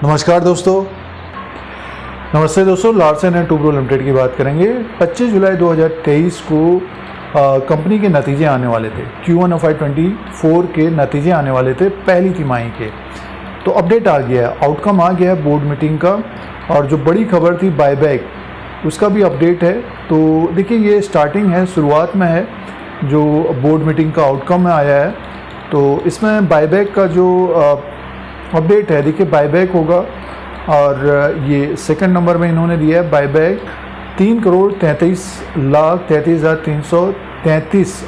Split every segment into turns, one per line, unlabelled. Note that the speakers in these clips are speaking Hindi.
नमस्कार दोस्तों। नमस्ते दोस्तों, लार्सन एंड टूब्रो लिमिटेड की बात करेंगे। 25 जुलाई 2023 को कंपनी के नतीजे आने वाले थे। Q1 FY24 के नतीजे आने वाले थे पहली तिमाही के। तो अपडेट आ गया है, आउटकम आ गया है बोर्ड मीटिंग का, और जो बड़ी खबर थी बायबैक, उसका भी अपडेट है। तो देखिए, ये स्टार्टिंग है, शुरुआत में है जो बोर्ड मीटिंग का आउटकम में आया है। तो इसमें बायबैक का जो अपडेट है, देखिए बायबैक होगा, और ये सेकंड नंबर में इन्होंने दिया है बायबैक 3,33,33,333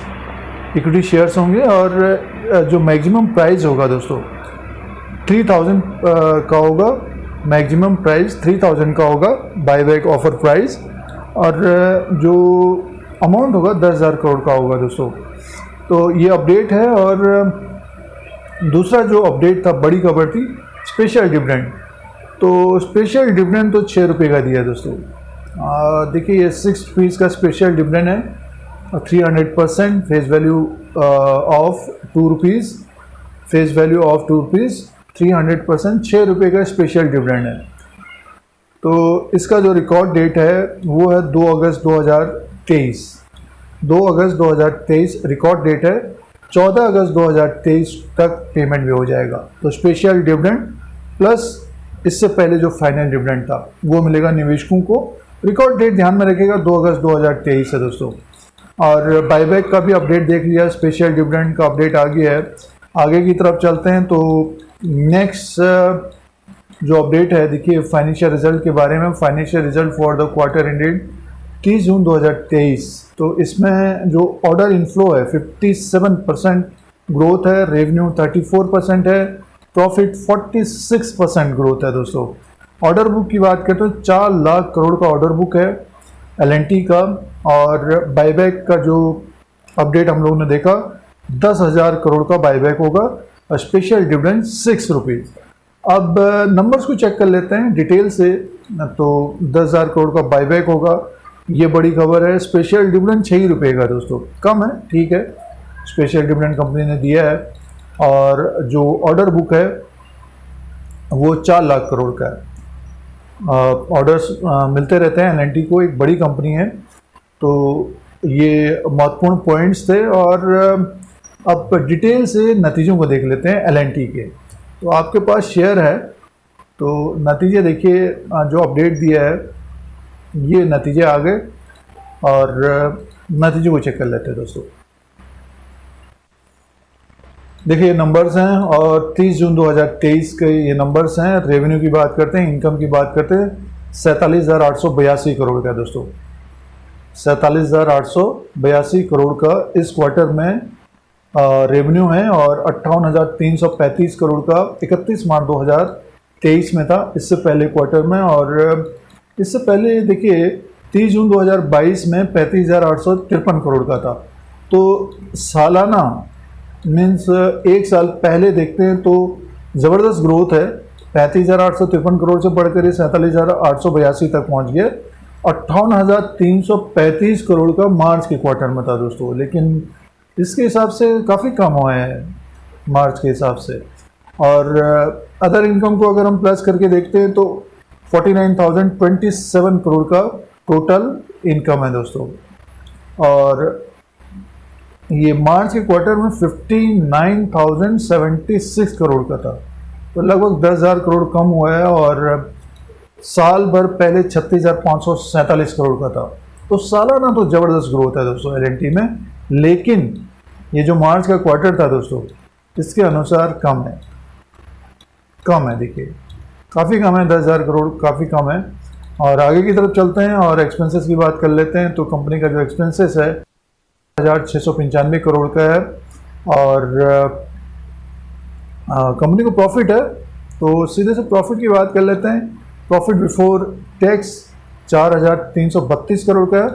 इक्विटी शेयर्स होंगे, और जो मैक्सिमम प्राइस होगा दोस्तों 3000 का होगा। मैक्सिमम प्राइस 3000 का होगा बायबैक ऑफर प्राइस, और जो अमाउंट होगा 10,000 करोड़ का होगा दोस्तों। तो ये अपडेट है। और दूसरा जो अपडेट था, बड़ी खबर थी, स्पेशल डिविडेंड। तो स्पेशल डिविडेंड तो 6 रुपये का दिया दोस्तों। देखिए, ये 6 रुपीज़ का स्पेशल डिविडेंड है, 300% face value of 2 rupees, face value of 2 rupees, 300% 6 रुपये का स्पेशल डिविडेंड है। तो इसका जो रिकॉर्ड डेट है वो है 2 अगस्त 2023। 2 अगस्त 2023 रिकॉर्ड डेट है। 14 अगस्त 2023 तक पेमेंट भी हो जाएगा। तो स्पेशल डिविडेंड प्लस इससे पहले जो फाइनल डिविडेंड था वो मिलेगा निवेशकों को। रिकॉर्ड डेट ध्यान में रखिएगा, 2 अगस्त 2023 है दोस्तों। और बायबैक का भी अपडेट देख लिया, स्पेशल डिविडेंड का अपडेट आ गया है। आगे की तरफ चलते हैं। तो नेक्स्ट जो अपडेट है, देखिए फाइनेंशियल रिजल्ट के बारे में। Financial result for the quarter ended 30 जून 2023। तो इसमें जो ऑर्डर इनफ्लो है 57% ग्रोथ है, रेवेन्यू 34% है, प्रॉफिट 46% ग्रोथ है दोस्तों। ऑर्डर बुक की बात करते हैं, 4 लाख करोड़ का ऑर्डर बुक है L&T का। और बायबैक का जो अपडेट हम लोगों ने देखा, 10,000 करोड़ का बायबैक होगा, और स्पेशल डिविडेंड 6 रुपीज़। अब नंबर्स को चेक कर लेते हैं डिटेल से। तो 10,000 करोड़ का बायबैक होगा, ये बड़ी खबर है। स्पेशल डिविडेंड 6 रुपये का दोस्तों, कम है, ठीक है, स्पेशल डिविडेंड कंपनी ने दिया है। और जो ऑर्डर बुक है वो 4 लाख करोड़ का है। ऑर्डर्स मिलते रहते हैं L&T को, एक बड़ी कंपनी है। तो ये महत्वपूर्ण पॉइंट्स थे। और अब डिटेल से नतीजों को देख लेते हैं L&T के। तो आपके पास शेयर है, तो नतीजे देखिए, जो अपडेट दिया है ये नतीजे आ गए, और नतीजों को चेक कर लेते हैं दोस्तों। देखिए ये नंबर्स हैं, और 30 जून 2023 के ये नंबर्स हैं। रेवेन्यू की बात करते हैं, इनकम की बात करते हैं, 47,882 करोड़ का दोस्तों। 47,882 करोड़ का इस क्वार्टर में रेवेन्यू है, और 58,335 करोड़ का 31 मार्च 2023 में था, इससे पहले क्वार्टर में। और इससे पहले देखिए 30 जून 2022 में 35,853 करोड़ का था। तो सालाना मीन्स एक साल पहले देखते हैं तो ज़बरदस्त ग्रोथ है। 35,853 करोड़ से बढ़कर 47,882 तक पहुंच गया। 58,335 करोड़ का मार्च के क्वार्टर में था दोस्तों, लेकिन इसके हिसाब से काफ़ी कम हुआ है मार्च के हिसाब से। और अदर इनकम को अगर हम प्लस करके देखते हैं तो 49,027 करोड़ का टोटल इनकम है दोस्तों। और ये मार्च के क्वार्टर में 59,076 करोड़ का था, तो लगभग 10,000 करोड़ कम हुआ है। और साल भर पहले 36,547 करोड़ का था। तो सालाना तो ज़बरदस्त ग्रोथ है दोस्तों L&T में। लेकिन ये जो मार्च का क्वार्टर था दोस्तों, इसके अनुसार कम है, देखिए काफ़ी कम है, 10,000 करोड़ काफ़ी कम है। और आगे की तरफ चलते हैं और एक्सपेंसेस की बात कर लेते हैं। तो कंपनी का जो एक्सपेंसेस है 1,695 करोड़ का है। और कंपनी को प्रॉफिट है, तो सीधे से प्रॉफिट की बात कर लेते हैं। प्रॉफिट बिफोर टैक्स 4,332 करोड़ का है।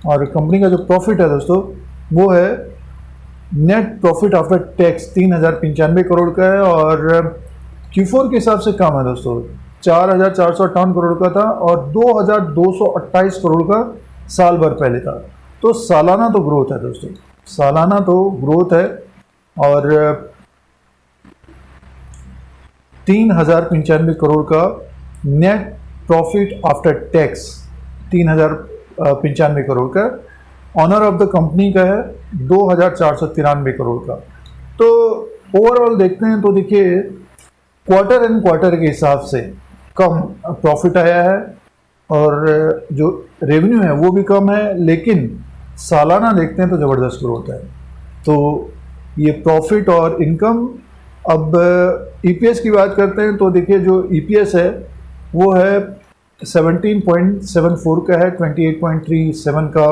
और कंपनी का जो प्रॉफिट है दोस्तों वो है net profit after tax 3,095 crore का है। और Q4 के हिसाब से कम है दोस्तों, 4,458 करोड़ का था, और 2,228 करोड़ का साल भर पहले था। तो सालाना तो ग्रोथ है दोस्तों, सालाना तो ग्रोथ है। और 3,095 करोड़ का net profit after tax, 3,095 crore का। ऑनर ऑफ द कंपनी का है 2,493 करोड़ का। तो ओवरऑल देखते हैं तो देखिए क्वार्टर एंड क्वार्टर के हिसाब से कम प्रॉफिट आया है और जो रेवेन्यू है वो भी कम है, लेकिन सालाना देखते हैं तो ज़बरदस्त ग्रोथ है। तो ये प्रॉफिट और इनकम। अब ईपीएस की बात करते हैं तो देखिए जो ईपीएस है वो है 17.74 का है, 28.37 का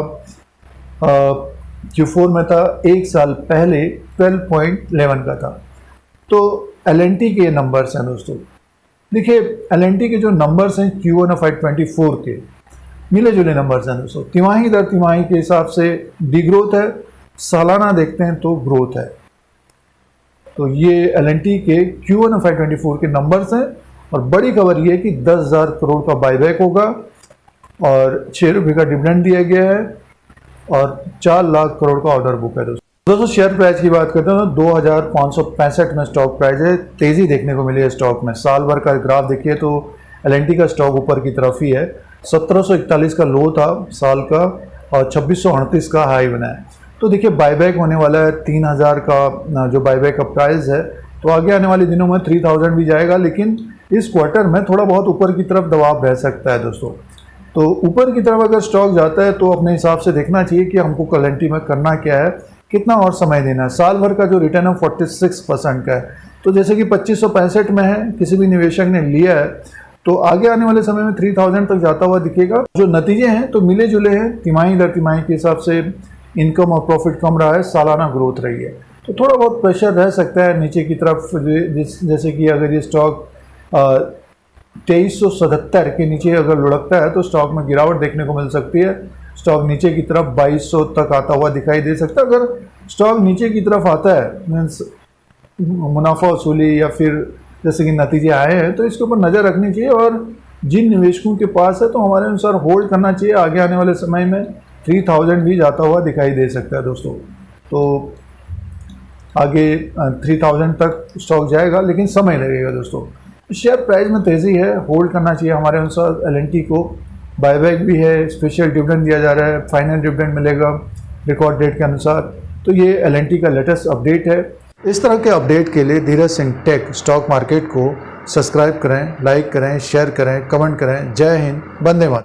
Q4 में था, एक साल पहले 12.11 का था। तो एलएनटी के नंबर्स हैं दोस्तों। देखिए एलएनटी के जो नंबर्स हैं Q1 ऑफ 24 के मिले जुले नंबर्स हैं दोस्तों। तिमाही दर तिमाही के हिसाब से डिग्रोथ है, सालाना देखते हैं तो ग्रोथ है। तो ये एलएनटी के Q1 ऑफ 24 के नंबर्स हैं और बड़ी खबर ये है कि 10,000 करोड़ का बाईबैक होगा और 6 रुपये का डिविडेंड दिया गया है और 4 लाख करोड़ का ऑर्डर बुक है दोस्तों। शेयर प्राइस की बात करते हैं तो 2,565 में स्टॉक प्राइस है। तेज़ी देखने को मिली है स्टॉक में। साल भर का ग्राफ देखिए तो एलएनटी का स्टॉक ऊपर की तरफ ही है। 1741 का लो था साल का और 2638 का हाई बना है। तो देखिए बाईबैक होने वाला है 3,000 का जो बाईबैक का प्राइस है। तो आगे आने वाले दिनों में 3,000 भी जाएगा, लेकिन इस क्वार्टर में थोड़ा बहुत ऊपर की तरफ दबाव रह सकता है दोस्तों। तो ऊपर की तरफ अगर स्टॉक जाता है तो अपने हिसाब से देखना चाहिए कि हमको एलएनटी में करना क्या है, कितना और समय देना है। साल भर का जो रिटर्न है 46% का है। तो जैसे कि 2565 में है, किसी भी निवेशक ने लिया है तो आगे आने वाले समय में 3,000 तक जाता हुआ दिखेगा। जो नतीजे हैं तो मिले जुले हैं। तिमाही दर तिमाही के हिसाब से इनकम और प्रॉफिट कम रहा है, सालाना ग्रोथ रही है। तो थोड़ा बहुत प्रेशर रह सकता है नीचे की तरफ, जैसे कि अगर ये स्टॉक 2377 के नीचे अगर लुढ़कता है तो स्टॉक में गिरावट देखने को मिल सकती है। स्टॉक नीचे की तरफ 2200 तक आता हुआ दिखाई दे सकता है। अगर स्टॉक नीचे की तरफ आता है मीन्स मुनाफा वसूली या फिर जैसे कि नतीजे आए हैं तो इसके ऊपर नज़र रखनी चाहिए और जिन निवेशकों के पास है तो हमारे अनुसार होल्ड करना चाहिए। आगे आने वाले समय में 3,000 भी जाता हुआ दिखाई दे सकता है दोस्तों। तो आगे 3,000 तक स्टॉक जाएगा, लेकिन समय लगेगा दोस्तों। शेयर प्राइस में तेज़ी है, होल्ड करना चाहिए हमारे अनुसार एलएनटी को। बायबैक भी है, स्पेशल डिविडेंड दिया जा रहा है, फाइनल डिविडेंड मिलेगा रिकॉर्ड डेट के अनुसार। तो ये एलएनटी का लेटेस्ट अपडेट है। इस तरह के अपडेट के लिए Dheeraj Singh take stock market को सब्सक्राइब करें, लाइक करें, शेयर करें, कमेंट करें। जय हिंद, वंदे मातरम।